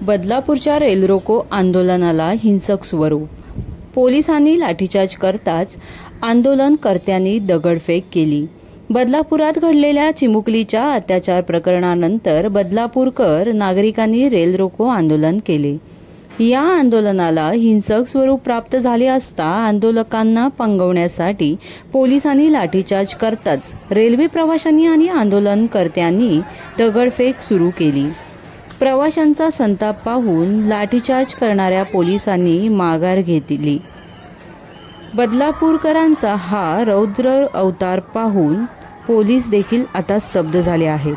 बदलापूरच्या रेलरोको आंदोलनाला हिंसक स्वरूप. पोलिसांनी लाठीचार्ज करताच आंदोलनकर्त्यांनी दगडफेक केली. बदलापुरात घडलेल्या चिमुकलीच्या अत्याचार प्रकरणानंतर बदलापूरकर नागरिकांनी रेलरोको आंदोलन केले. या आंदोलनाला हिंसक स्वरूप प्राप्त झाले असता आंदोलकांना पांगवण्यासाठी पोलिसांनी लाठीचार्ज करताच रेल्वे प्रवाशांनी आणि आंदोलनकर्त्यांनी दगडफेक सुरू केली. प्रवाशांचा संताप पाहून लाठीचार्ज करणाऱ्या पोलिसांनी माघार घेतली. बदलापूरकरांचा हा रौद्र अवतार पाहून पोलीस देखील आता स्तब्ध झाले आहेत.